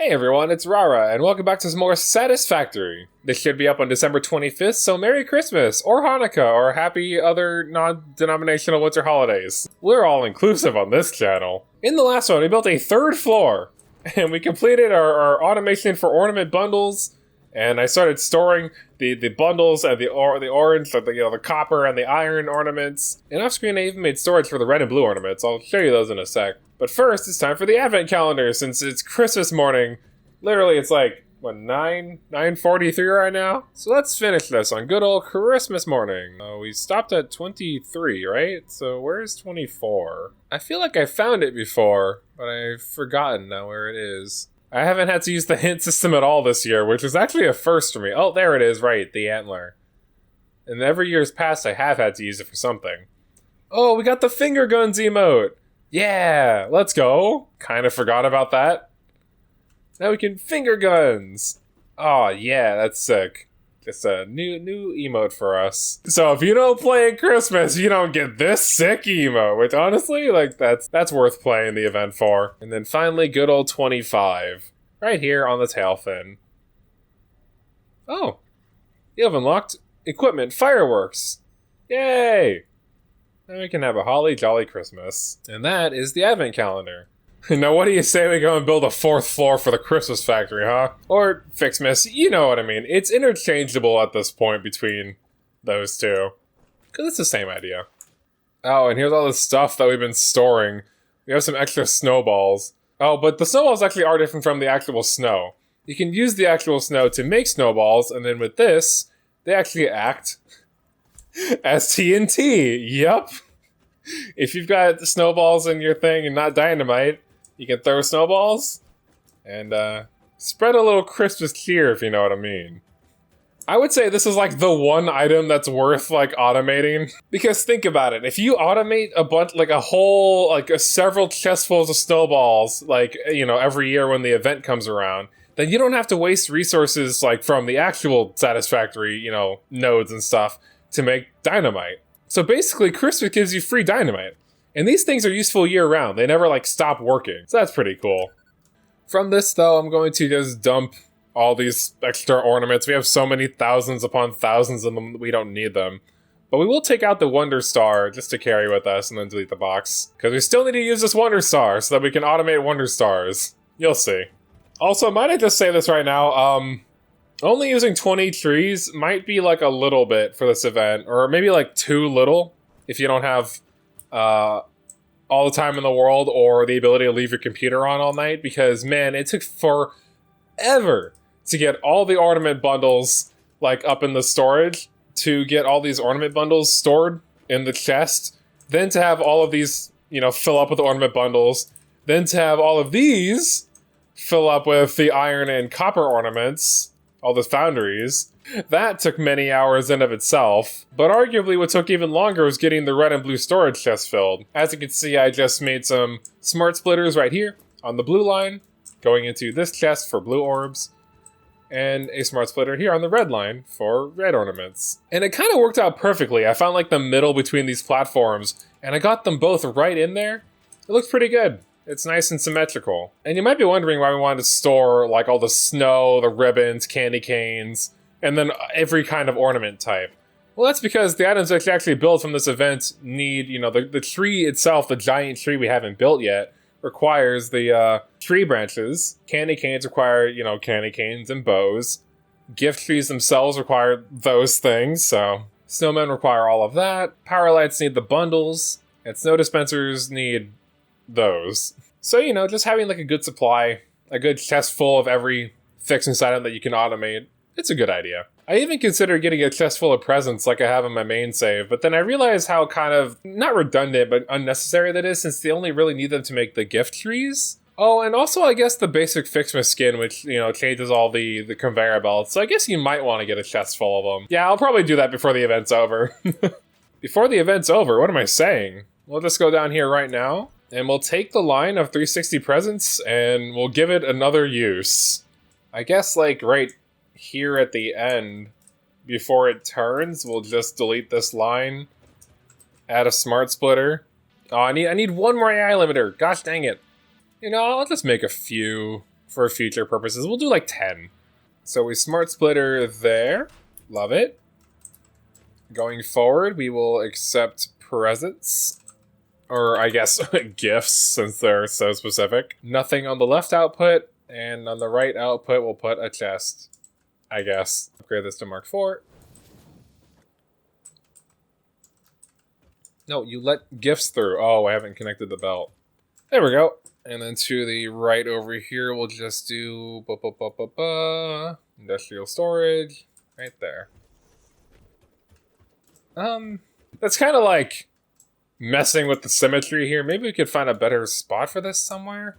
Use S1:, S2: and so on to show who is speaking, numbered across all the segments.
S1: Hey everyone, it's Rara, and welcome back to some more Satisfactory. This should be up on December 25th, so Merry Christmas, or Hanukkah, or happy other non-denominational winter holidays. We're all inclusive on this channel. In the last one, we built a third floor, and we completed our automation for ornament bundles, and I started storing the bundles and the orange, the copper and the iron ornaments. And off screen I even made storage for the red and blue ornaments. I'll show you those in a sec. But first, it's time for the advent calendar, since it's Christmas morning. Literally, it's like, what, 9:43 right now? So let's finish this on good old Christmas morning. We stopped at 23, right? So where's 24? I feel like I found it before, but I've forgotten now where it is. I haven't had to use the hint system at all this year, which is actually a first for me. Oh, there it is, right, the antler. And every year's past, I have had to use it for something. Oh, we got the finger guns emote! Yeah, let's go. Kind of forgot about that. Now we can finger guns. Oh yeah, that's sick. It's a new emote for us. So if you don't play at Christmas, you don't get this sick emote, which honestly, like that's worth playing the event for. And then finally, good old 25, right here on the tail fin. Oh, you have unlocked equipment fireworks. Yay! Now we can have a holly jolly Christmas. And that is the advent calendar. Now what do you say we go and build a fourth floor for the Christmas factory, huh? Or FICSMAS, you know what I mean. It's interchangeable at this point between those two. Because it's the same idea. Oh, and here's all the stuff that we've been storing. We have some extra snowballs. Oh, but the snowballs actually are different from the actual snow. You can use the actual snow to make snowballs, and then with this, they actually act as TNT. Yup. If you've got snowballs in your thing and not dynamite, you can throw snowballs and spread a little Christmas cheer, if you know what I mean. I would say this is like the one item that's worth like automating, because think about it. If you automate a bunch, like a whole, like several chestfuls of snowballs, like, you know, every year when the event comes around, then you don't have to waste resources like from the actual Satisfactory, you know, nodes and stuff to make dynamite. So basically, Christmas gives you free dynamite. And these things are useful year-round. They never, like, stop working. So that's pretty cool. From this, though, I'm going to just dump all these extra ornaments. We have so many thousands upon thousands of them that we don't need them. But we will take out the Wonder Star just to carry with us and then delete the box. Because we still need to use this Wonder Star so that we can automate Wonder Stars. You'll see. Also, might I just say this right now, only using 20 trees might be like a little bit for this event, or maybe like too little if you don't have all the time in the world or the ability to leave your computer on all night, because man, it took forever to get all the ornament bundles like up in the storage, to get all these ornament bundles stored in the chest, then to have all of these, you know, fill up with ornament bundles, then to have all of these fill up with the iron and copper ornaments, all the foundries. That took many hours in of itself, but arguably what took even longer was getting the red and blue storage chest filled. As you can see, I just made some smart splitters right here on the blue line, going into this chest for blue orbs, and a smart splitter here on the red line for red ornaments. And it kind of worked out perfectly. I found like the middle between these platforms, and I got them both right in there. It looks pretty good. It's nice and symmetrical. And you might be wondering why we wanted to store like all the snow, the ribbons, candy canes, and then every kind of ornament type. Well, that's because the items that you actually build from this event need, you know, the tree itself, the giant tree we haven't built yet, requires the tree branches. Candy canes require, you know, candy canes and bows. Gift trees themselves require those things, so snowmen require all of that. Power lights need the bundles, and snow dispensers need those. So, you know, just having like a good supply, a good chest full of every FICSMAS item that you can automate, it's a good idea. I even considered getting a chest full of presents like I have in my main save, but then I realized how kind of, not redundant, but unnecessary that is, since they only really need them to make the gift trees. Oh, and also I guess the basic FICSMAS skin, which, you know, changes all the conveyor belts, so I guess you might want to get a chest full of them. Yeah, I'll probably do that before the event's over. Before the event's over, what am I saying? We'll just go down here right now, and we'll take the line of 360 presents, and we'll give it another use. I guess, like, right here at the end, before it turns, we'll just delete this line, add a smart splitter. Oh, I need one more AI limiter. Gosh dang it. You know, I'll just make a few for future purposes. We'll do like 10. So we smart splitter there. Love it. Going forward, we will accept presents. Or I guess gifts, since they're so specific. Nothing on the left output, and on the right output we'll put a chest. I guess. Upgrade this to Mark 4. No, you let gifts through. Oh, I haven't connected the belt. There we go. And then to the right over here, we'll just do industrial storage right there. That's kind of like messing with the symmetry here. Maybe we could find a better spot for this somewhere.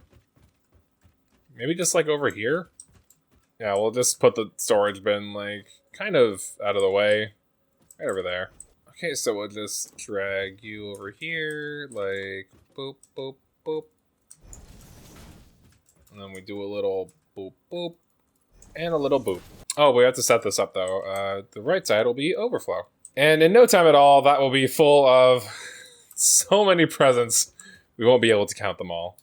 S1: Maybe just like over here. Yeah, we'll just put the storage bin like kind of out of the way, right over there. Okay, so we'll just drag you over here, like boop, boop, boop. And then we do a little boop, boop, and a little boop. Oh, we have to set this up though. The right side will be overflow. And in no time at all, that will be full of so many presents, we won't be able to count them all.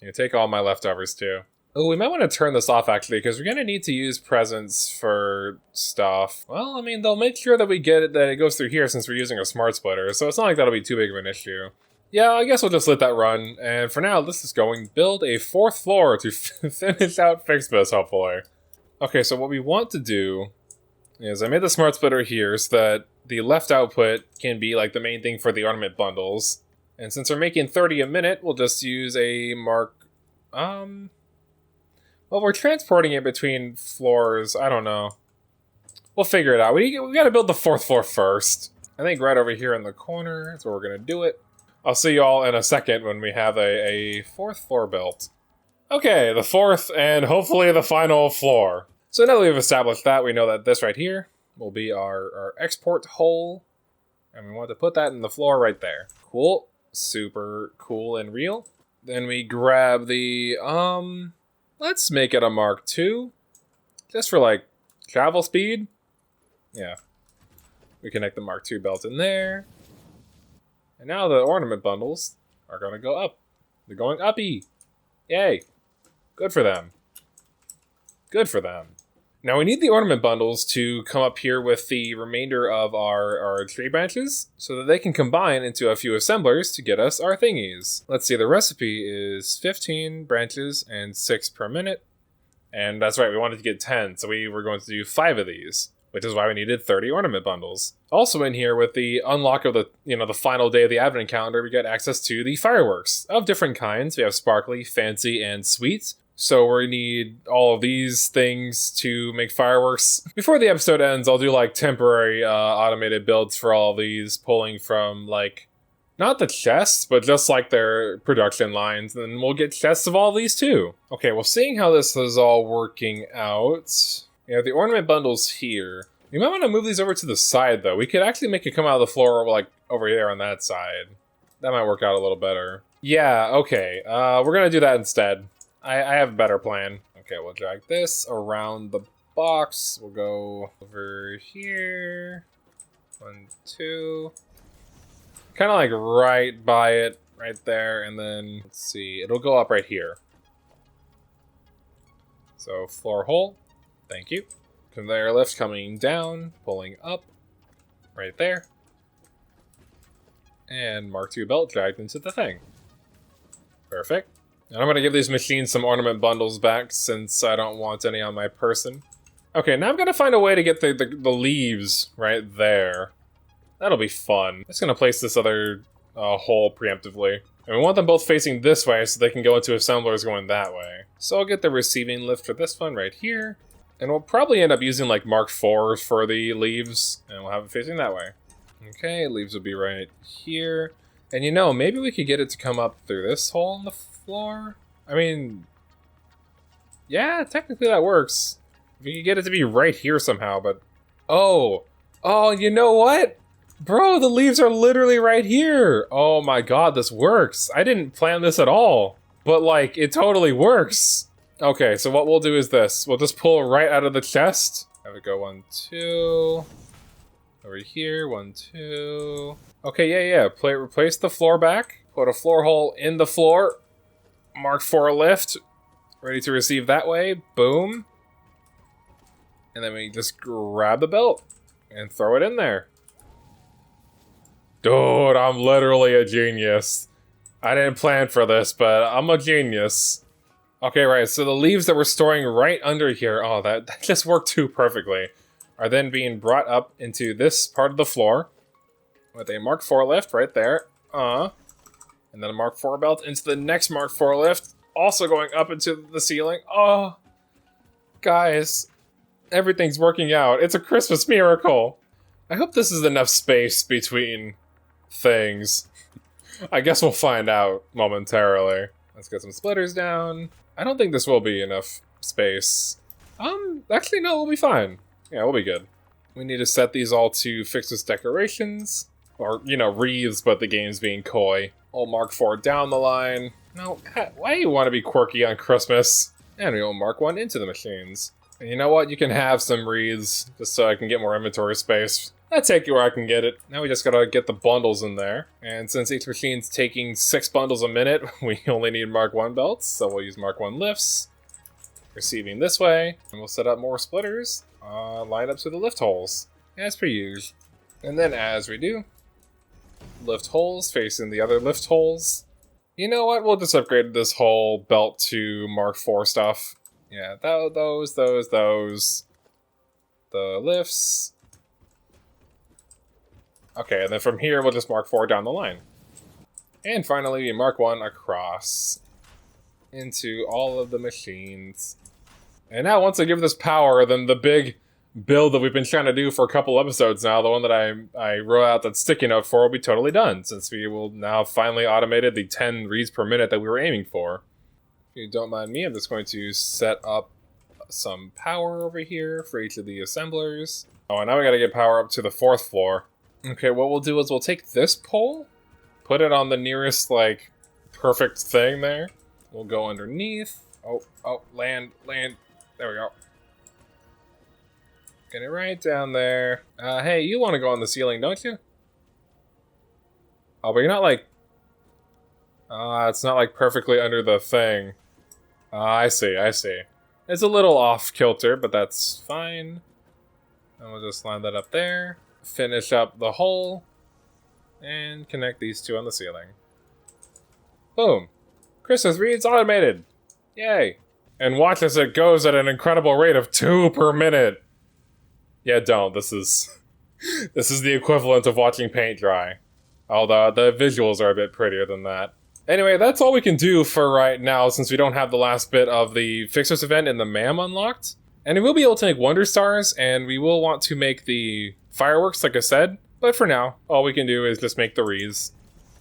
S1: You take all my leftovers too. Oh, we might want to turn this off actually, because we're going to need to use presents for stuff. Well, I mean, they'll make sure that we get it, that it goes through here since we're using a smart splitter, so it's not like that'll be too big of an issue. Yeah, I guess we'll just let that run, and for now, this is going build a 4th floor to finish out FICSMAS, hopefully. Okay, so what we want to do is I made the smart splitter here so that the left output can be like the main thing for the ornament bundles. And since we're making 30 a minute, we'll just use a mark... Well, we're transporting it between floors. I don't know. We'll figure it out. We gotta build the 4th floor first. I think right over here in the corner is where we're gonna do it. I'll see you all in a second when we have a 4th floor built. Okay, the 4th and hopefully the final floor. So now that we've established that, we know that this right here will be our export hole. And we want to put that in the floor right there. Cool. Super cool and real. Then we grab the, let's make it a Mark II. Just for like travel speed. Yeah. We connect the Mark II belt in there. And now the ornament bundles are going to go up. They're going uppy. Yay. Good for them. Good for them. Now we need the ornament bundles to come up here with the remainder of our tree branches so that they can combine into a few assemblers to get us our thingies. Let's see, the recipe is 15 branches and 6 per minute. And that's right, we wanted to get 10, so we were going to do 5 of these, which is why we needed 30 ornament bundles. Also in here with the unlock of the final day of the advent calendar, we get access to the fireworks of different kinds. We have sparkly, fancy, and sweet. So we need all of these things to make fireworks. Before the episode ends, I'll do like temporary automated builds for all of these, pulling from like, not the chests, but just like their production lines. And then we'll get chests of all of these too. Okay, well, seeing how this is all working out, we have the ornament bundles here. We might want to move these over to the side though. We could actually make it come out of the floor like over here on that side. That might work out a little better. Yeah, okay, we're gonna do that instead. I have a better plan. Okay, we'll drag this around the box. We'll go over here. 1, 2. Kind of like right by it, right there. And then, let's see, it'll go up right here. So, floor hole. Thank you. Conveyor lift coming down, pulling up. Right there. And Mark II belt dragged into the thing. Perfect. And I'm going to give these machines some ornament bundles back since I don't want any on my person. Okay, now I'm going to find a way to get the leaves right there. That'll be fun. I'm just going to place this other hole preemptively. And we want them both facing this way so they can go into assemblers going that way. So I'll get the receiving lift for this one right here. And we'll probably end up using like Mark IVs for the leaves. And we'll have it facing that way. Okay, leaves will be right here. And maybe we could get it to come up through this hole in the floor? I mean, yeah, technically that works. We could get it to be right here somehow, but... Oh, you know what? Bro, the leaves are literally right here. Oh my god, this works. I didn't plan this at all, but like, it totally works. Okay, so what we'll do is this. We'll just pull right out of the chest. Have it go 1, 2... Over here, 1, 2... Okay, yeah. Replace the floor back. Put a floor hole in the floor. Mark IV lift. Ready to receive that way. Boom. And then we just grab the belt and throw it in there. Dude, I'm literally a genius. I didn't plan for this, but I'm a genius. Okay, right, so the leaves that we're storing right under here, oh, that just worked too perfectly, are then being brought up into this part of the floor with a Mark IV lift right there. And then a Mark IV belt into the next Mark IV lift, also going up into the ceiling. Oh, guys, everything's working out. It's a Christmas miracle. I hope this is enough space between things. I guess we'll find out momentarily. Let's get some splitters down. I don't think this will be enough space. Actually, no, we'll be fine. Yeah, we'll be good. We need to set these all to FICSMAS decorations. Or, you know, wreaths, but the game's being coy. Old Mark IV down the line. No, why do you want to be quirky on Christmas? And we will Mark I into the machines. And you know what? You can have some wreaths, just so I can get more inventory space. I'll take you where I can get it. Now we just gotta get the bundles in there. And since each machine's taking 6 bundles a minute, we only need Mark I belts, so we'll use Mark I lifts. Receiving this way. And we'll set up more splitters. Line up to the lift holes, as per usual. And then as we do, lift holes facing the other lift holes. You know what? We'll just upgrade this whole belt to Mark IV stuff. Yeah, those. The lifts. Okay, and then from here, we'll just Mark IV down the line. And finally, Mark I across into all of the machines. And now, once I give this power, then the big build that we've been trying to do for a couple episodes now, the one that I wrote out that sticky note for, will be totally done, since we will now finally automated the 10 reads per minute that we were aiming for. If you don't mind me, I'm just going to set up some power over here for each of the assemblers. Oh, and now we gotta get power up to the 4th floor. Okay, what we'll do is we'll take this pole, put it on the nearest, like, perfect thing there. We'll go underneath. Oh, land. There we go. Get it right down there. Hey, you want to go on the ceiling, don't you? Oh, but you're not, like... it's not, like, perfectly under the thing. I see. It's a little off-kilter, but that's fine. And we'll just line that up there. Finish up the hole, and connect these two on the ceiling. Boom. Christmas wreaths automated. Yay. And watch as it goes at an incredible rate of 2 per minute. Yeah, don't. This is the equivalent of watching paint dry. Although the visuals are a bit prettier than that. Anyway, that's all we can do for right now, since we don't have the last bit of the FICSMAS event and the MAM unlocked. And we will be able to make Wonder Stars, and we will want to make the fireworks, like I said. But for now, all we can do is just make the wreaths,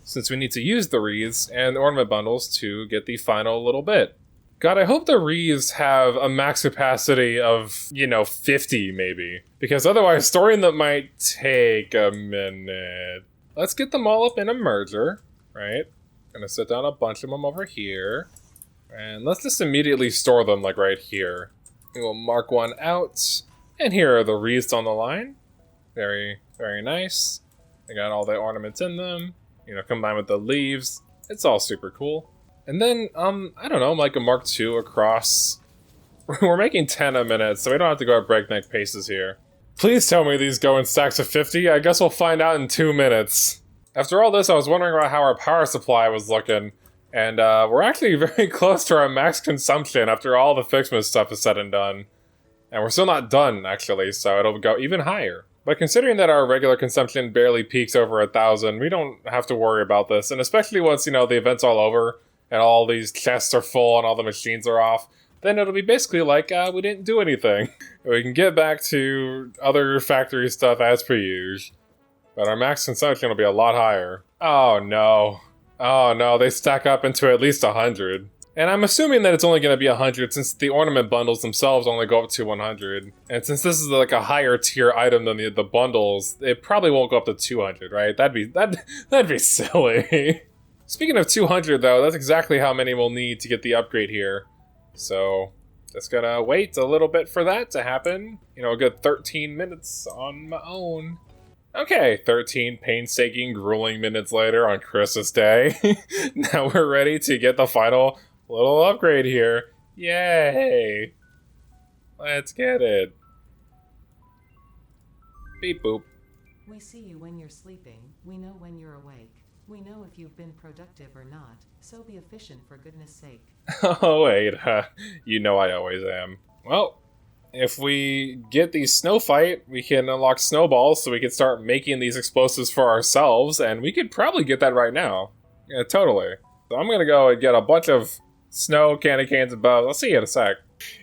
S1: since we need to use the wreaths and the ornament bundles to get the final little bit. God, I hope the wreaths have a max capacity of, 50 maybe. Because otherwise, storing them might take a minute. Let's get them all up in a merger, right? Gonna set down a bunch of them over here. And let's just immediately store them, like, right here. We will mark one out. And here are the wreaths on the line. Very, very nice. They got all the ornaments in them. Combined with the leaves. It's all super cool. And then, I don't know, like a Mark II across. We're making 10 a minute, so we don't have to go at breakneck paces here. Please tell me these go in stacks of 50. I guess we'll find out in 2 minutes. After all this, I was wondering about how our power supply was looking. And we're actually very close to our max consumption after all the FICSMAS stuff is said and done. And we're still not done, actually, so it'll go even higher. But considering that our regular consumption barely peaks over 1,000, we don't have to worry about this. And especially once, the event's all over, and all these chests are full and all the machines are off, then it'll be basically like, we didn't do anything. We can get back to other factory stuff as per usual. But our max consumption will be a lot higher. Oh no, they stack up into at least 100. And I'm assuming that it's only going to be 100 since the ornament bundles themselves only go up to 100. And since this is like a higher tier item than the bundles, it probably won't go up to 200, right? That'd be silly. Speaking of 200 though, that's exactly how many we'll need to get the upgrade here. So, just gonna wait a little bit for that to happen. A good 13 minutes on my own. Okay, 13 painstaking, grueling minutes later on Christmas Day. Now we're ready to get the final little upgrade here. Yay! Let's get it. Beep boop.
S2: We see you when you're sleeping, we know when you're awake. We know if you've been productive or not, so be efficient for goodness sake.
S1: Oh wait, you know I always am. Well, if we get the snow fight, we can unlock snowballs so we can start making these explosives for ourselves, and we could probably get that right now. Yeah, totally. So I'm gonna go and get a bunch of snow candy canes and bows. I'll see you in a sec.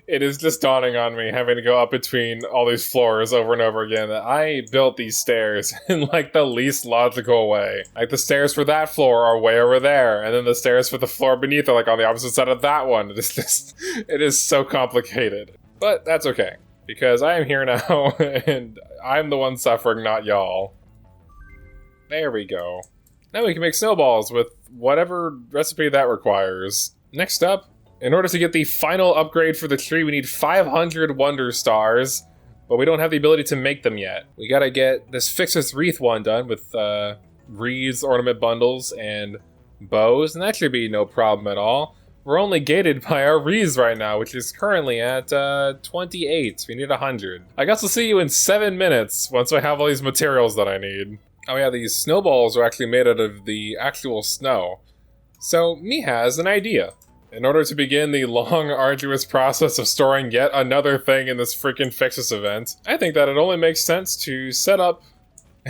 S1: It is just dawning on me, having to go up between all these floors over and over again, that I built these stairs in like the least logical way. Like the stairs for that floor are way over there, and then the stairs for the floor beneath are like on the opposite side of that one. It is just, it is so complicated. But that's okay, because I am here now, and I'm the one suffering, not y'all. There we go. Now we can make snowballs with whatever recipe that requires. Next up, in order to get the final upgrade for the tree, we need 500 Wonder Stars, but we don't have the ability to make them yet. We gotta get this FICSMAS wreath one done with wreaths, ornament bundles, and bows, and that should be no problem at all. We're only gated by our wreaths right now, which is currently at 28. We need 100. I guess we'll see you in 7 minutes once I have all these materials that I need. Oh yeah, these snowballs are actually made out of the actual snow. So, me has an idea. In order to begin the long, arduous process of storing yet another thing in this freaking FICSMAS event, I think that it only makes sense to set up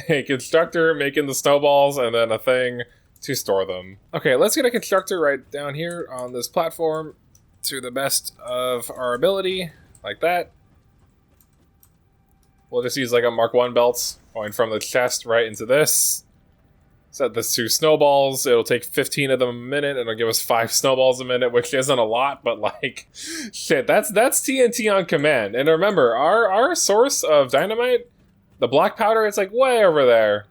S1: a constructor making the snowballs and then a thing to store them. Okay, let's get a constructor right down here on this platform to the best of our ability, like that. We'll just use like a Mark 1 belt, going from the chest right into this. Set this to snowballs. It'll take 15 of them a minute, and it'll give us 5 snowballs a minute, which isn't a lot, but like, shit, that's TNT on command. And remember, our source of dynamite, the black powder, it's like way over there,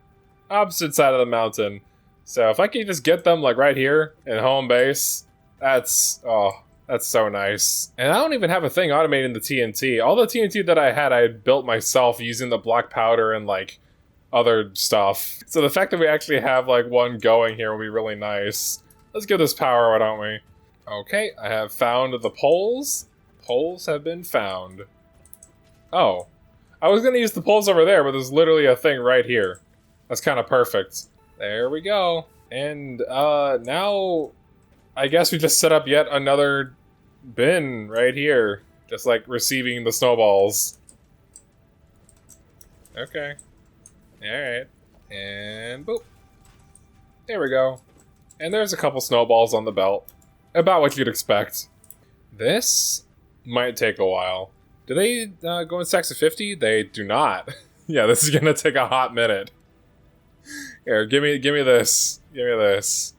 S1: opposite side of the mountain. So if I can just get them like right here in home base, that's so nice. And I don't even have a thing automating the TNT. All the TNT that I had built myself using the black powder and like other stuff. So the fact that we actually have like one going here will be really nice. Let's give this power, why don't we? Okay, I have found the poles. Poles have been found. Oh, I was gonna use the poles over there, but there's literally a thing right here. That's kind of perfect. There we go. And now I guess we just set up yet another bin right here. Just like receiving the snowballs. Okay. Alright. And boop. There we go. And there's a couple snowballs on the belt. About what you'd expect. This might take a while. Do they go in stacks of 50? They do not. Yeah, this is gonna take a hot minute. Here, give me this. Give me this.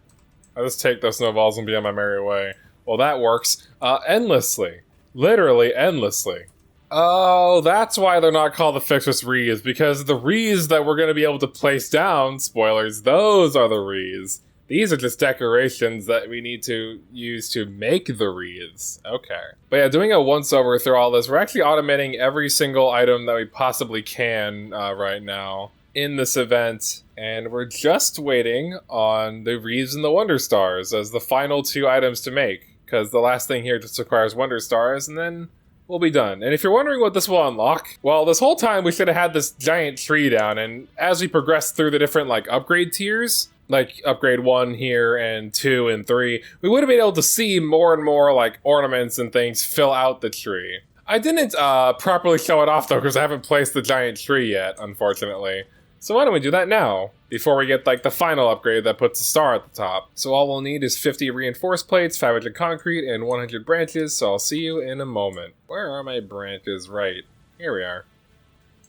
S1: I'll just take those snowballs and be on my merry way. Well, that works. Endlessly. Literally endlessly. Oh, that's why they're not called the FICSMAS wreaths, because the wreaths that we're going to be able to place down, spoilers, those are the wreaths. These are just decorations that we need to use to make the wreaths. Okay. But yeah, doing a once-over through all this, we're actually automating every single item that we possibly can right now in this event, and we're just waiting on the wreaths and the Wonder Stars as the final 2 items to make, because the last thing here just requires Wonder Stars, and then we'll be done. And if you're wondering what this will unlock, well, this whole time we should have had this giant tree down, and as we progress through the different like upgrade tiers, like upgrade 1 here and 2 and 3, we would have been able to see more and more like ornaments and things fill out the tree. I didn't properly show it off though, because I haven't placed the giant tree yet, unfortunately. So why don't we do that now, before we get like the final upgrade that puts a star at the top. So all we'll need is 50 reinforced plates, 500 concrete, and 100 branches, so I'll see you in a moment. Where are my branches? Right, here we are.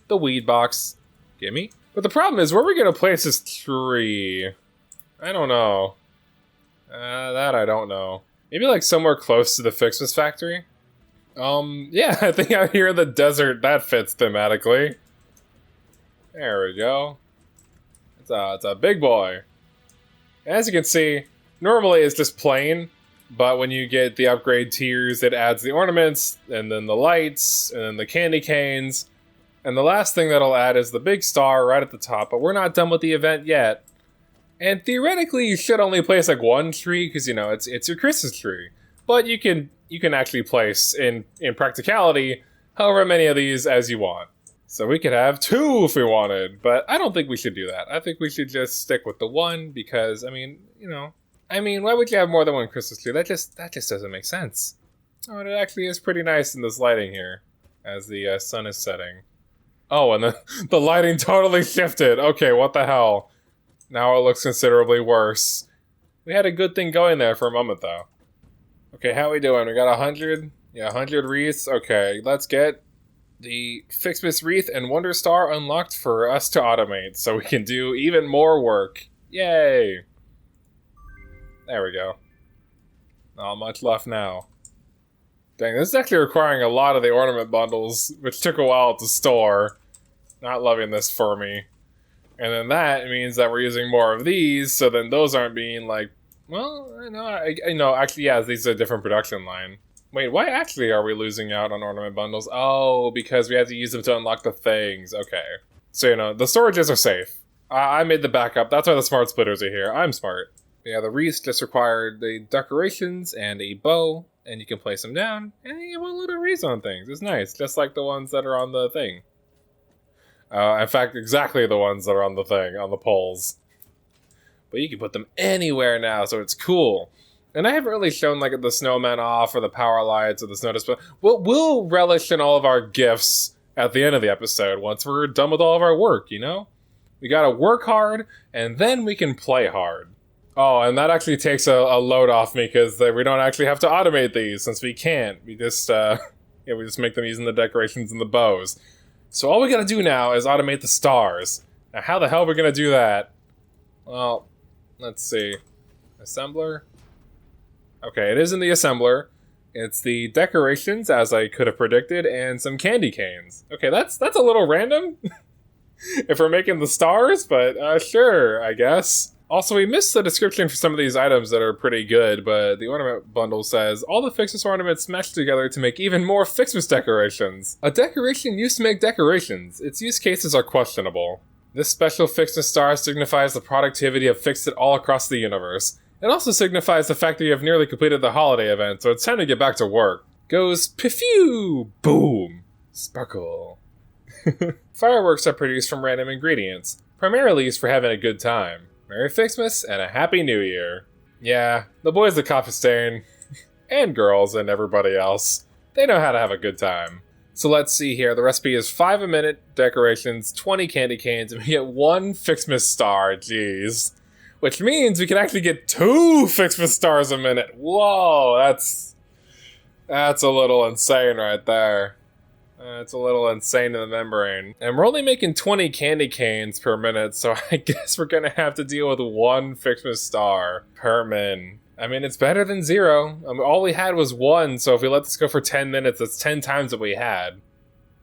S1: The weed box. Gimme. But the problem is, where are we gonna place this tree? I don't know. That I don't know. Maybe like somewhere close to the FICSMAS factory? Yeah, I think out here in the desert, that fits thematically. There we go. It's a big boy. As you can see, normally it's just plain, but when you get the upgrade tiers, it adds the ornaments, and then the lights, and then the candy canes, and the last thing that'll add is the big star right at the top, but we're not done with the event yet. And theoretically, you should only place like 1 tree, because, you know, it's your Christmas tree. But you can you can actually place, in practicality, however many of these as you want. So we could have 2 if we wanted, but I don't think we should do that. I think we should just stick with the 1 because, I mean, why would you have more than 1 Christmas tree? That just doesn't make sense. Oh, and it actually is pretty nice in this lighting here as the sun is setting. Oh, and the lighting totally shifted. Okay, what the hell? Now it looks considerably worse. We had a good thing going there for a moment, though. Okay, how we doing? We got 100? Yeah, 100 wreaths. Okay, let's get the FICSMAS wreath and Wonder Star unlocked for us to automate so we can do even more work. Yay! There we go. Not much left now. Dang, this is actually requiring a lot of the ornament bundles, which took a while to store. Not loving this for me. And then that means that we're using more of these, so then those aren't being like, well, I know, actually, yeah, these are a different production line. Wait, why actually are we losing out on ornament bundles? Oh, because we have to use them to unlock the things. Okay. So, the storages are safe. I made the backup. That's why the smart splitters are here. I'm smart. Yeah, the wreaths just required the decorations and a bow, and you can place them down, and you get one little wreath on things. It's nice, just like the ones that are on the thing. In fact, exactly the ones that are on the thing, on the poles. But you can put them anywhere now, so it's cool. And I haven't really shown, like, the snowmen off, or the power lights, or the snow display. We'll relish in all of our gifts at the end of the episode, once we're done with all of our work, We gotta work hard, and then we can play hard. Oh, and that actually takes a load off me, because we don't actually have to automate these, since we can't. We just, we just make them using the decorations and the bows. So all we gotta do now is automate the stars. Now, how the hell are we gonna do that? Well, let's see. Assembler? Okay, it is in the assembler. It's the decorations, as I could have predicted, and some candy canes. Okay, that's a little random, if we're making the stars, but sure, I guess. Also, we missed the description for some of these items that are pretty good, but the ornament bundle says, all the FICSMAS ornaments meshed together to make even more FICSMAS decorations. A decoration used to make decorations. Its use cases are questionable. This special FICSMAS star signifies the productivity of FICSIT all across the universe. It also signifies the fact that you have nearly completed the holiday event, so it's time to get back to work. Goes pifew! Boom! Sparkle. Fireworks are produced from random ingredients, primarily used for having a good time. Merry FICSMAS and a Happy New Year. Yeah, the boys at Coffee Stain, and girls and everybody else, they know how to have a good time. So let's see here, the recipe is 5 a minute decorations, 20 candy canes, and we get 1 FICSMAS star, jeez. Which means we can actually get 2 FICSMAS stars a minute. Whoa, that's a little insane right there. It's a little insane in the membrane. And we're only making 20 candy canes per minute, so I guess we're gonna have to deal with 1 FICSMAS star per min. I mean, it's better than 0. All we had was 1, so if we let this go for 10 minutes, that's 10 times what we had.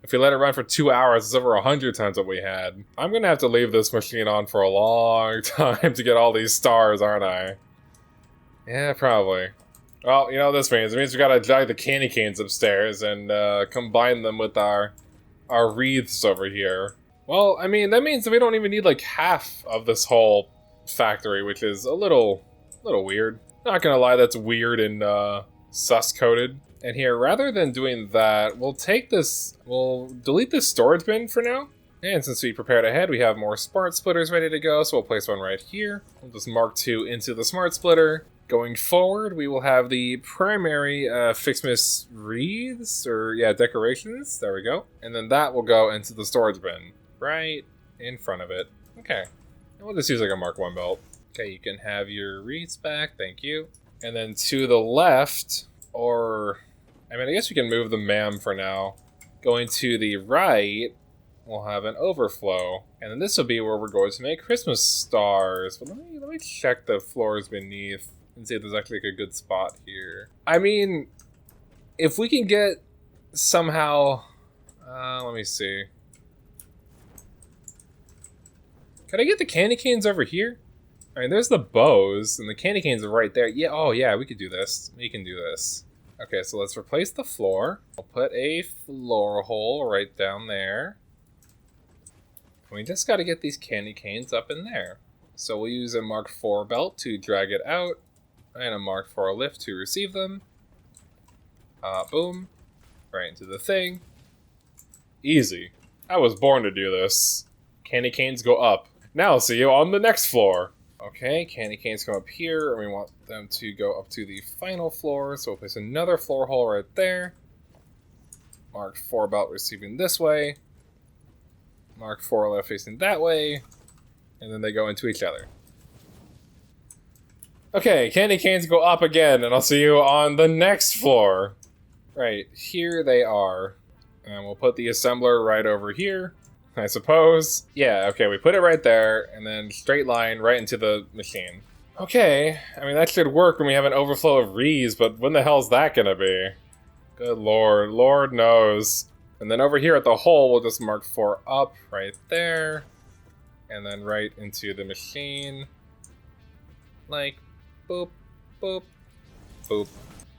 S1: If we let it run for 2 hours, it's over 100 times what we had. I'm gonna have to leave this machine on for a long time to get all these stars, aren't I? Yeah, probably. Well, you know what this means? It means we gotta drag the candy canes upstairs and combine them with our wreaths over here. Well, I mean, that means that we don't even need like half of this whole factory, which is a little weird. Not gonna lie, that's weird and sus-coded. And here, rather than doing that, we'll delete this storage bin for now. And since we prepared ahead, we have more smart splitters ready to go, so we'll place one right here. We'll just mark 2 into the smart splitter. Going forward, we will have the primary FICSMAS wreaths, decorations. There we go. And then that will go into the storage bin, right in front of it. Okay. And we'll just use like a Mark 1 belt. Okay, you can have your wreaths back, thank you. And then to the left, I guess we can move the MAM for now. Going to the right, we'll have an overflow. And then this will be where we're going to make Christmas stars. But let me check the floors beneath and see if there's actually like a good spot here. I mean, if we can get somehow... let me see. Can I get the candy canes over here? I mean, there's the bows, and the candy canes are right there. Yeah, oh yeah, we could do this. We can do this. Okay, so let's replace the floor. I'll put a floor hole right down there. We just gotta get these candy canes up in there. So we'll use a Mark IV belt to drag it out, and a Mark IV lift to receive them. Boom. Right into the thing. Easy. I was born to do this. Candy canes go up. Now I'll see you on the next floor. Okay, candy canes come up here, and we want them to go up to the final floor, so we'll place another floor hole right there. Mark 4 belt receiving this way. Mark 4 left facing that way. And then they go into each other. Okay, candy canes go up again, and I'll see you on the next floor. Right, here they are. And we'll put the assembler right over here, I suppose. Yeah, okay, we put it right there, and then straight line right into the machine. Okay, I mean, that should work when we have an overflow of rees, but when the hell's that gonna be? Good lord, lord knows. And then over here at the hole, we'll just mark 4 up right there. And then right into the machine. Like, boop, boop, boop.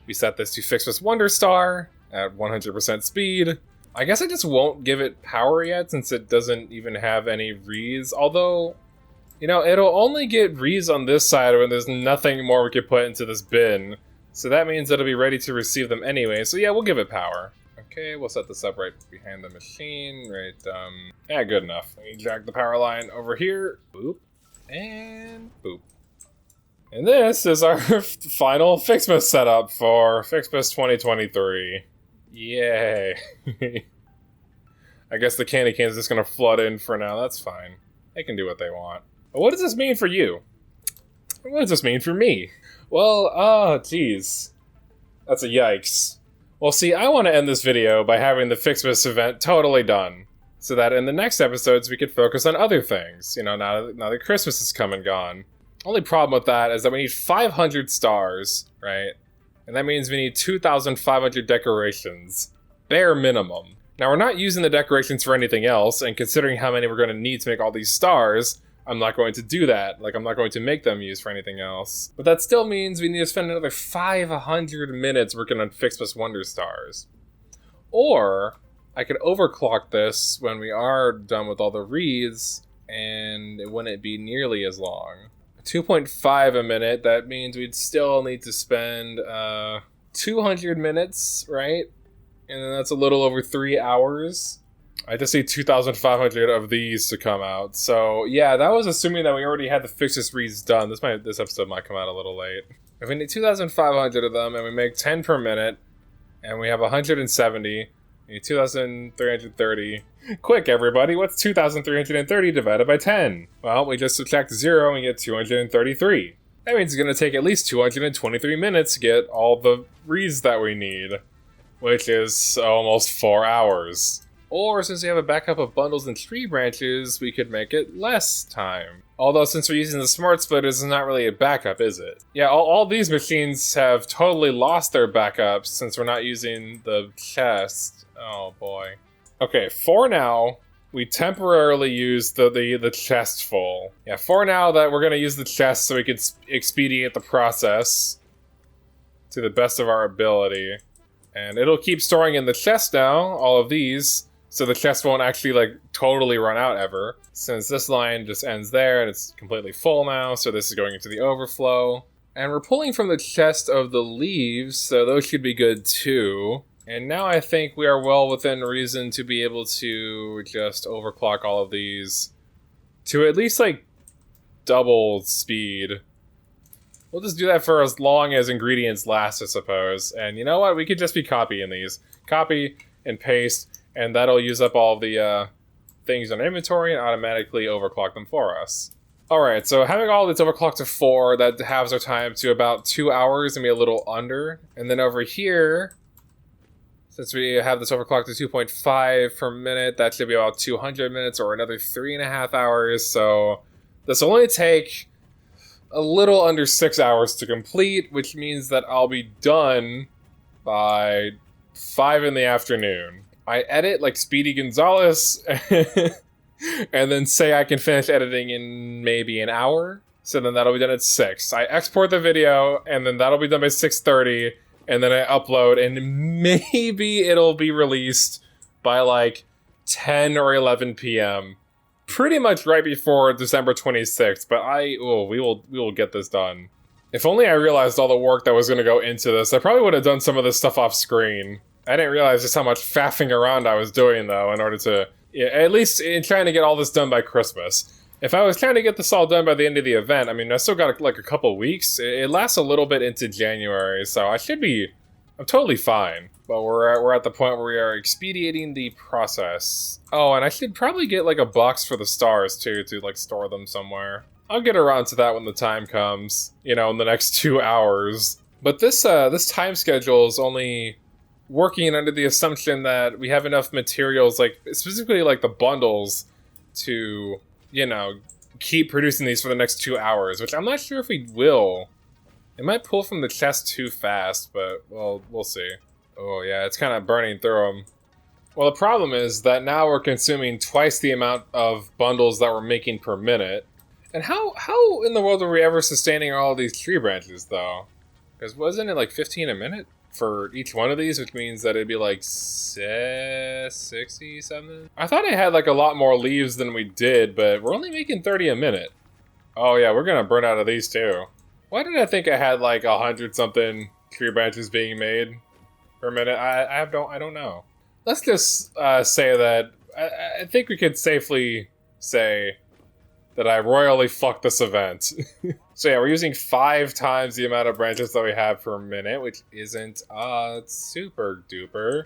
S1: We set this to FICSMAS Wonder Star at 100% speed. I guess I just won't give it power yet since it doesn't even have any rees. Although, you know, it'll only get rees on this side when there's nothing more we could put into this bin. So that means it'll be ready to receive them anyway. So yeah, we'll give it power. Okay, we'll set this up right behind the machine. Right, yeah, good enough. We drag the power line over here. Boop. And boop. And this is our final FICSMAS setup for FICSMAS 2023. Yay. I guess the candy cane's just gonna flood in for now. That's fine. They can do what they want. But what does this mean for you? What does this mean for me? Well, geez. That's a yikes. Well, see, I want to end this video by having the FICSMAS event totally done, so that in the next episodes we could focus on other things, you know, now that Christmas has come and gone. Only problem with that is that we need 500 stars, right? And that means we need 2,500 decorations. Bare minimum. Now, we're not using the decorations for anything else, and considering how many we're going to need to make all these stars, I'm not going to do that. Like, I'm not going to make them used for anything else. But that still means we need to spend another 500 minutes working on FICSMAS Wonder Stars. Or, I could overclock this when we are done with all the reads, and it wouldn't be nearly as long. 2.5 a minute, that means we'd still need to spend 200 minutes, right? And then that's a little over 3 hours. I just need 2,500 of these to come out. So yeah, that was assuming that we already had the FICSMAS reads done. This episode might come out a little late. If we need 2,500 of them and we make 10 per minute, and we have 170, we need 2,330. Quick, everybody, what's 2,330 divided by 10? Well, we just subtract 0 and get 233. That means it's going to take at least 223 minutes to get all the reads that we need, which is almost 4 hours. Or, since we have a backup of bundles and tree branches, we could make it less time. Although, since we're using the smart splitters, it's not really a backup, is it? Yeah, all these machines have totally lost their backups since we're not using the chest. Oh boy. Okay, for now, we temporarily use the chest full. Yeah, for now that we're going to use the chest so we can expedite the process to the best of our ability. And it'll keep storing in the chest now, all of these, so the chest won't actually, like, totally run out ever. Since this line just ends there and it's completely full now, so this is going into the overflow. And we're pulling from the chest of the leaves, so those should be good too. And now I think we are well within reason to be able to just overclock all of these to at least, like, double speed. We'll just do that for as long as ingredients last, I suppose. And you know what? We could just be copying these. Copy and paste, and that'll use up all the things on inventory and automatically overclock them for us. Alright, so having all this overclocked to 4, that halves our time to about 2 hours and be a little under. And then over here, since we have this overclocked to 2.5 per minute, that should be about 200 minutes or another 3.5 hours. So this will only take a little under 6 hours to complete, which means that I'll be done by 5 in the afternoon. I edit like Speedy Gonzalez and then say I can finish editing in maybe an hour. So then that'll be done at 6. I export the video and then that'll be done by 6:30. And then I upload, and maybe it'll be released by like 10 or 11 p.m. Pretty much right before December 26th, but we will get this done. If only I realized all the work that was going to go into this, I probably would have done some of this stuff off screen. I didn't realize just how much faffing around I was doing, though, in order to, yeah, at least in trying to get all this done by Christmas. If I was trying to get this all done by the end of the event, I mean, I still got like a couple weeks. It lasts a little bit into January, so I'm totally fine. But we're at the point where we are expediting the process. Oh, and I should probably get like a box for the stars too, to like store them somewhere. I'll get around to that when the time comes, you know, in the next 2 hours. But this time schedule is only working under the assumption that we have enough materials, like specifically like the bundles, to, you know, keep producing these for the next 2 hours, which I'm not sure if we will. It might pull from the chest too fast, but, well, we'll see. Oh yeah, it's kind of burning through them. Well, the problem is that now we're consuming twice the amount of bundles that we're making per minute. And how in the world are we ever sustaining all of these tree branches, though? Because wasn't it like 15 a minute for each one of these, which means that it'd be like 60 something? I thought I had like a lot more leaves than we did, but we're only making 30 a minute. Oh yeah, we're gonna burn out of these too. Why did I think I had like 100 something tree branches being made per minute? I don't know. Let's just say that I think we could safely say that I royally fucked this event. So yeah, we're using 5 times the amount of branches that we have per minute, which isn't super duper.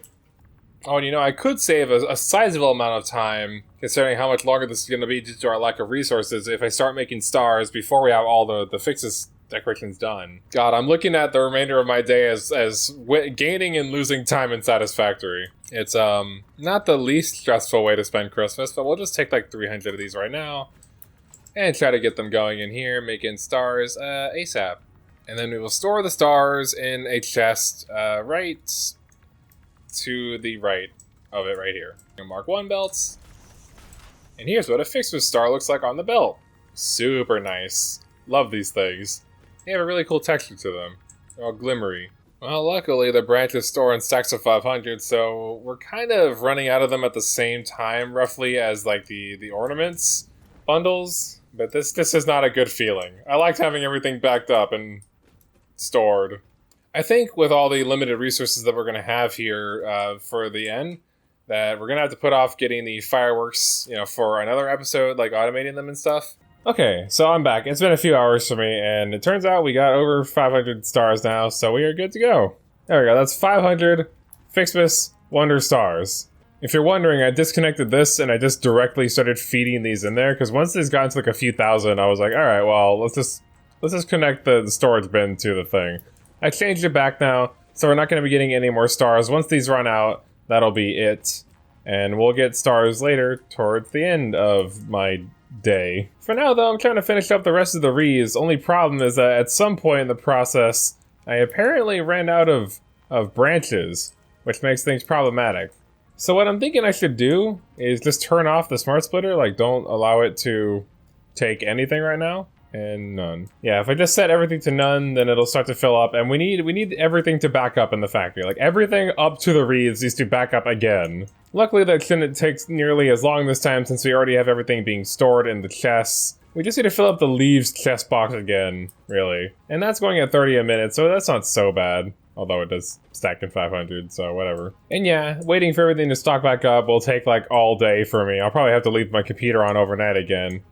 S1: Oh, and you know, I could save a sizable amount of time, considering how much longer this is going to be due to our lack of resources, if I start making stars before we have all the FICSMAS decorations done. God, I'm looking at the remainder of my day as gaining and losing time in Satisfactory. It's not the least stressful way to spend Christmas, but we'll just take like 300 of these right now and try to get them going in here, making stars ASAP. And then we will store the stars in a chest right to the right of it right here. Mark 1 belts. And here's what a FICSMAS star looks like on the belt. Super nice. Love these things. They have a really cool texture to them. They're all glimmery. Well, luckily the branches store in stacks of 500, so we're kind of running out of them at the same time, roughly, as like the ornaments bundles. But this is not a good feeling. I liked having everything backed up and stored. I think with all the limited resources that we're going to have here for the end, that we're going to have to put off getting the fireworks, you know, for another episode, like automating them and stuff. Okay, so I'm back. It's been a few hours for me, and it turns out we got over 500 stars now, so we are good to go. There we go, that's 500 FICSMAS Wonder Stars. If you're wondering, I disconnected this and I just directly started feeding these in there, because once these got to like a few thousand, I was like, alright, well, let's just connect the storage bin to the thing. I changed it back now, so we're not going to be getting any more stars. Once these run out, that'll be it. And we'll get stars later, towards the end of my day. For now, though, I'm trying to finish up the rest of the wreaths. Only problem is that at some point in the process, I apparently ran out of branches, which makes things problematic. So what I'm thinking I should do is just turn off the smart splitter, like don't allow it to take anything right now, and none. Yeah, if I just set everything to none, then it'll start to fill up, and we need everything to back up in the factory. Like everything up to the wreaths needs to back up again. Luckily that shouldn't take nearly as long this time, since we already have everything being stored in the chests. We just need to fill up the leaves chest box again, really. And that's going at 30 a minute, so that's not so bad. Although it does stack in 500, so whatever. And yeah, waiting for everything to stock back up will take like all day for me. I'll probably have to leave my computer on overnight again.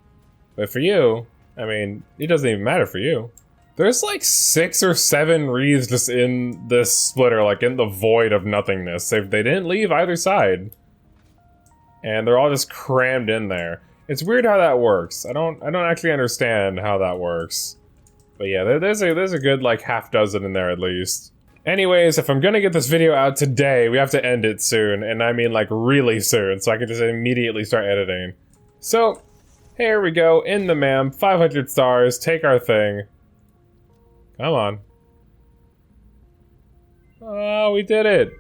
S1: But for you, I mean, it doesn't even matter for you. There's like 6 or 7 wreaths just in this splitter, like in the void of nothingness. They didn't leave either side. And they're all just crammed in there. It's weird how that works. I don't actually understand how that works. But yeah, there's a good like half dozen in there at least. Anyways, if I'm gonna get this video out today, we have to end it soon, and I mean like really soon, so I can just immediately start editing. So, here we go, in the ma'am, 500 stars, take our thing. Come on. Oh, we did it!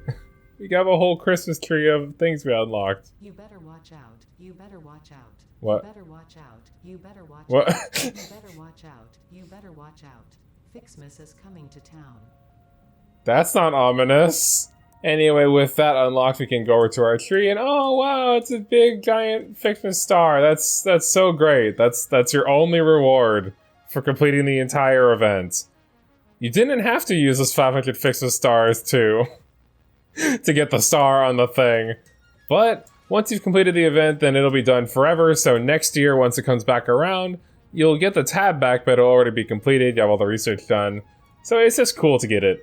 S1: We got a whole Christmas tree of things we unlocked.
S2: You better watch out. You better watch out.
S1: What?
S2: You better watch out. You better watch
S1: What?
S2: out. You better watch out. You better watch out. FICSMAS is coming to town.
S1: That's not ominous. Anyway, with that unlocked, we can go over to our tree, and oh wow, it's a big giant FICSMAS star. That's so great. That's your only reward for completing the entire event. You didn't have to use those 500 FICSMAS stars to get the star on the thing. But once you've completed the event, then it'll be done forever. So next year, once it comes back around, you'll get the tab back, but it'll already be completed. You have all the research done. So it's just cool to get it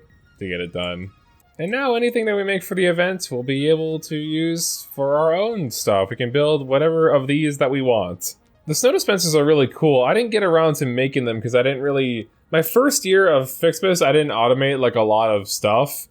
S1: done. And now anything that we make for the event, we'll be able to use for our own stuff. We can build whatever of these that we want. The snow dispensers are really cool. I didn't get around to making them because I didn't really... My first year of FICSMAS, I didn't automate like a lot of stuff.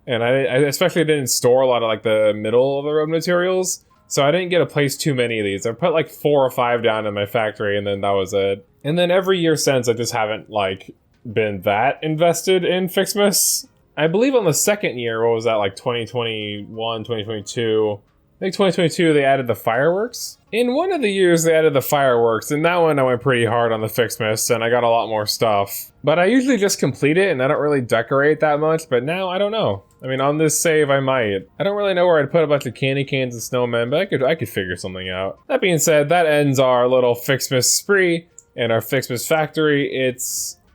S1: And I especially didn't store a lot of like the middle of the road materials. So I didn't get to place too many of these. I put like 4 or 5 down in my factory and then that was it. And then every year since, I just haven't like been that invested in FICSMAS. I believe on the second year, what was that, like 2021, 2022? I think 2022 they added the fireworks. In one of the years they added the fireworks, and that one I went pretty hard on the FICSMAS, and I got a lot more stuff. But I usually just complete it, and I don't really decorate that much, but now I don't know. I mean, on this save I might. I don't really know where I'd put a bunch of candy canes and snowmen, but I could figure something out. That being said, that ends our little FICSMAS spree and our FICSMAS factory.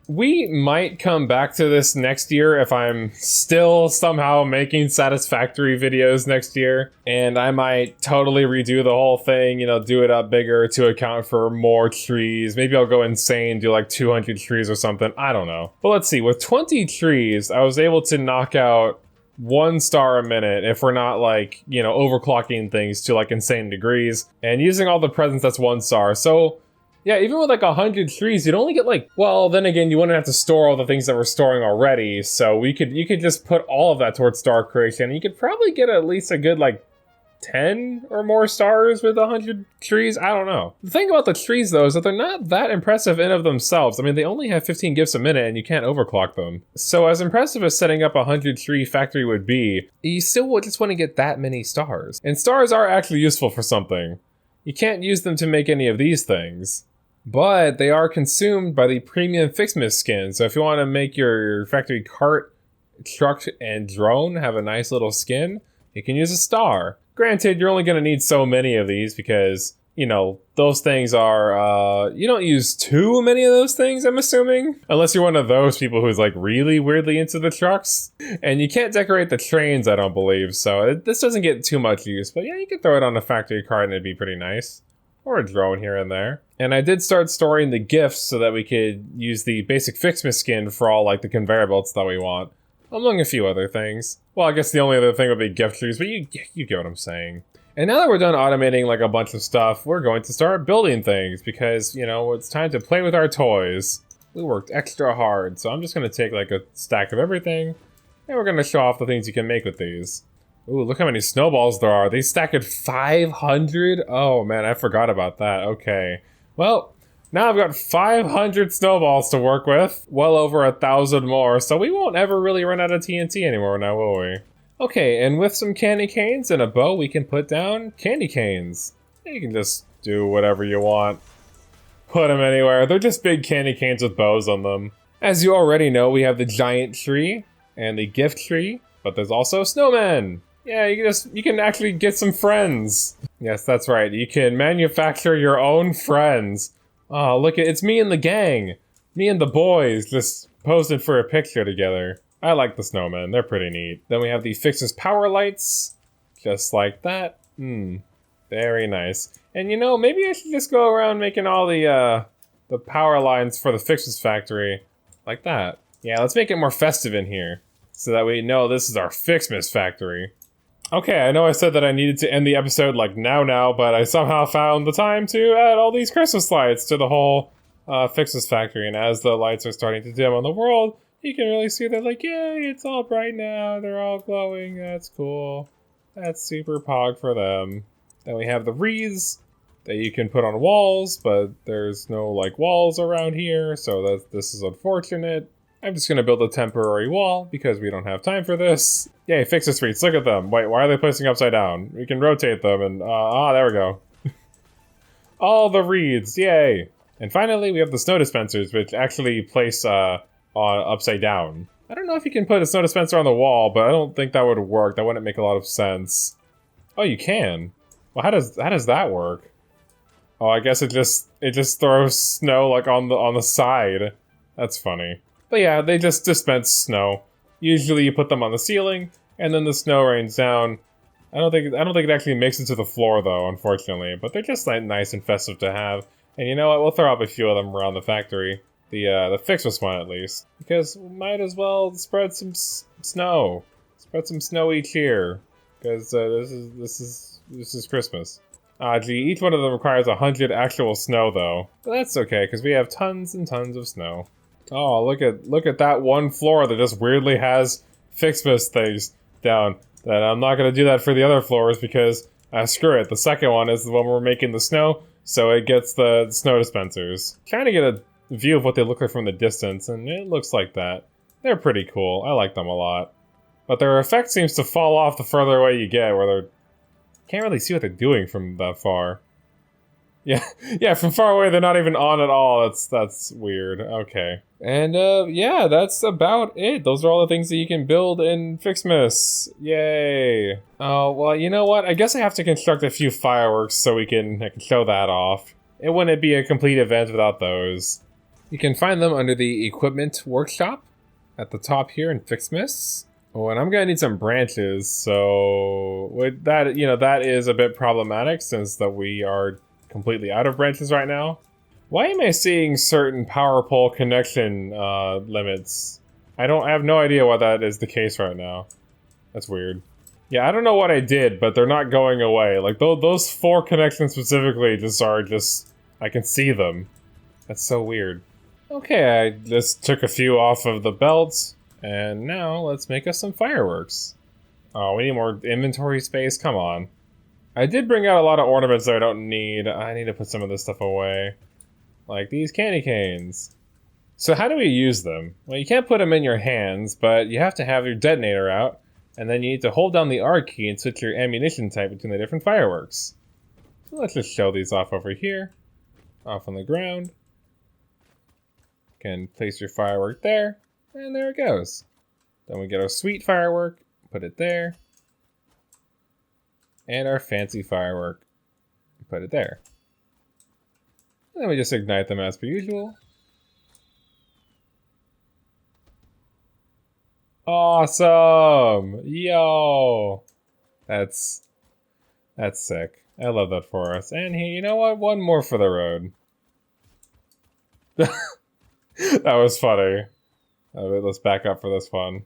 S1: We might come back to this next year if I'm still somehow making Satisfactory videos next year. And I might totally redo the whole thing, you know, do it up bigger to account for more trees. Maybe I'll go insane, do like 200 trees or something. I don't know. But let's see, with 20 trees, I was able to knock out 1 star a minute if we're not like, you know, overclocking things to like insane degrees. And using all the presents, that's 1 star. So yeah, even with like 100 trees, you'd only get like, well, then again, you wouldn't have to store all the things that we're storing already. So you could just put all of that towards star creation. You could probably get at least a good like 10 or more stars with 100 trees. I don't know. The thing about the trees though is that they're not that impressive in of themselves. I mean, they only have 15 gifts a minute and you can't overclock them. So as impressive as setting up a 100 tree factory would be, you still would just want to get that many stars. And stars are actually useful for something. You can't use them to make any of these things. But they are consumed by the premium FICSMAS skin. So if you want to make your factory cart, truck, and drone have a nice little skin, you can use a star. Granted, you're only going to need so many of these because, you know, those things are, you don't use too many of those things, I'm assuming. Unless you're one of those people who's like really weirdly into the trucks. And you can't decorate the trains, I don't believe. So this doesn't get too much use. But yeah, you could throw it on a factory cart and it'd be pretty nice. Or a drone here and there. And I did start storing the gifts so that we could use the basic FICSMAS skin for all like the conveyor belts that we want. Among a few other things. Well, I guess the only other thing would be gift trees, but you get what I'm saying. And now that we're done automating like a bunch of stuff, we're going to start building things because, you know, it's time to play with our toys. We worked extra hard, so I'm just going to take like a stack of everything and we're going to show off the things you can make with these. Ooh, look how many snowballs there are. They stack at 500? Oh man, I forgot about that. Okay. Well, now I've got 500 snowballs to work with. Well over 1,000 more, so we won't ever really run out of TNT anymore now, will we? Okay, and with some candy canes and a bow, we can put down candy canes. You can just do whatever you want. Put them anywhere. They're just big candy canes with bows on them. As you already know, we have the giant tree and the gift tree, but there's also snowmen. Yeah, you can actually get some friends. Yes, that's right. You can manufacture your own friends. Oh, look, it's me and the gang. Me and the boys just posing for a picture together. I like the snowmen. They're pretty neat. Then we have the FICSMAS power lights. Just like that. Very nice. And you know, maybe I should just go around making all the power lines for the FICSMAS factory. Like that. Yeah, let's make it more festive in here. So that we know this is our FICSMAS factory. Okay, I know I said that I needed to end the episode like now, but I somehow found the time to add all these Christmas lights to the whole FICSMAS factory. And as the lights are starting to dim on the world, you can really see they're like, yay, it's all bright now. They're all glowing. That's cool. That's super pog for them. Then we have the wreaths that you can put on walls, but there's no like walls around here, so this is unfortunate. I'm just gonna build a temporary wall because we don't have time for this. Yay, FICSMAS wreaths, look at them. Wait, why are they placing upside down? We can rotate them and, there we go. All the wreaths, yay. And finally, we have the snow dispensers, which actually place, upside down. I don't know if you can put a snow dispenser on the wall, but I don't think that would work. That wouldn't make a lot of sense. Oh, you can? Well, how does that work? Oh, I guess it just throws snow like on the side. That's funny. But yeah, they just dispense snow. Usually you put them on the ceiling, and then the snow rains down. I don't think it actually makes it to the floor though, unfortunately. But they're just like nice and festive to have. And you know what? We'll throw up a few of them around the factory. The FICSMAS one at least, because we might as well spread some snow. Spread some snow each year, because this is Christmas. Gee, each one of them requires 100 actual snow though. But that's okay, because we have tons and tons of snow. Oh, look at that one floor that just weirdly has FICSMAS things down. That I'm not gonna do that for the other floors because screw it. The second one is the one we're making the snow, so it gets the snow dispensers. Trying to get a view of what they look like from the distance, and it looks like that. They're pretty cool. I like them a lot. But their effect seems to fall off the further away you get, where they're... Can't really see what they're doing from that far. Yeah, from far away they're not even on at all. That's weird. Okay. And yeah, that's about it. Those are all the things that you can build in FICSMAS. Yay. Oh, well, you know what? I guess I have to construct a few fireworks so I can show that off. It wouldn't be a complete event without those. You can find them under the equipment workshop at the top here in FICSMAS. Oh, and I'm gonna need some branches, so with that, that is a bit problematic since that we are completely out of branches right now. Why am I seeing certain power pole connection limits? I have no idea why that is the case right now. That's weird. Yeah, I don't know what I did, but they're not going away. Like those 4 connections specifically I can see them. That's so weird. Okay, I just took a few off of the belts. And now, let's make us some fireworks. Oh, we need more inventory space? Come on. I did bring out a lot of ornaments that I don't need. I need to put some of this stuff away. Like these candy canes. So how do we use them? Well, you can't put them in your hands, but you have to have your detonator out. And then you need to hold down the R key and switch your ammunition type between the different fireworks. So let's just show these off over here. Off on the ground. Can place your firework there. And there it goes. Then we get our sweet firework, put it there. And our fancy firework, put it there. And then we just ignite them as per usual. Awesome! Yo! That's sick. I love that for us. And here, you know what? One more for the road. That was funny. Let's back up for this one.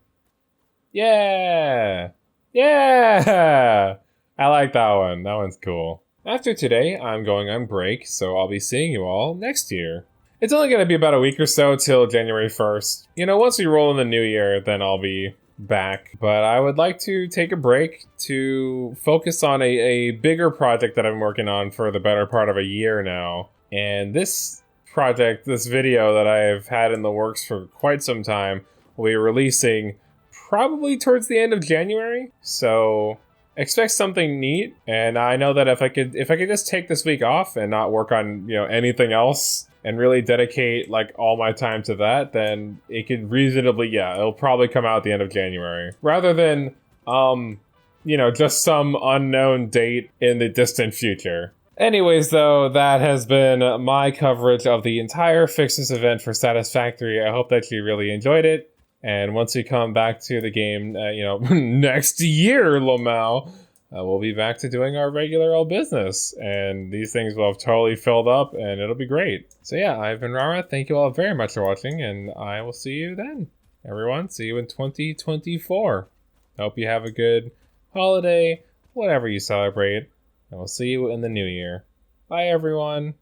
S1: Yeah! Yeah! I like that one. That one's cool. After today, I'm going on break, so I'll be seeing you all next year. It's only going to be about a week or so till January 1st. Once we roll in the new year, then I'll be back. But I would like to take a break to focus on a bigger project that I've been working on for the better part of a year now. And this project, this video that I've had in the works for quite some time, will be releasing probably towards the end of January. So expect something neat. And I know that if I could just take this week off and not work on anything else and really dedicate like all my time to that, then it could reasonably, it'll probably come out at the end of January rather than just some unknown date in the distant future. Anyways, though, that has been my coverage of the entire FICSMAS event for Satisfactory. I hope that you really enjoyed it. And once we come back to the game, next year, Lamau, we'll be back to doing our regular old business. And these things will have totally filled up, and it'll be great. So yeah, I've been Rara. Thank you all very much for watching, and I will see you then. Everyone, see you in 2024. Hope you have a good holiday, whatever you celebrate. And we'll see you in the new year. Bye, everyone.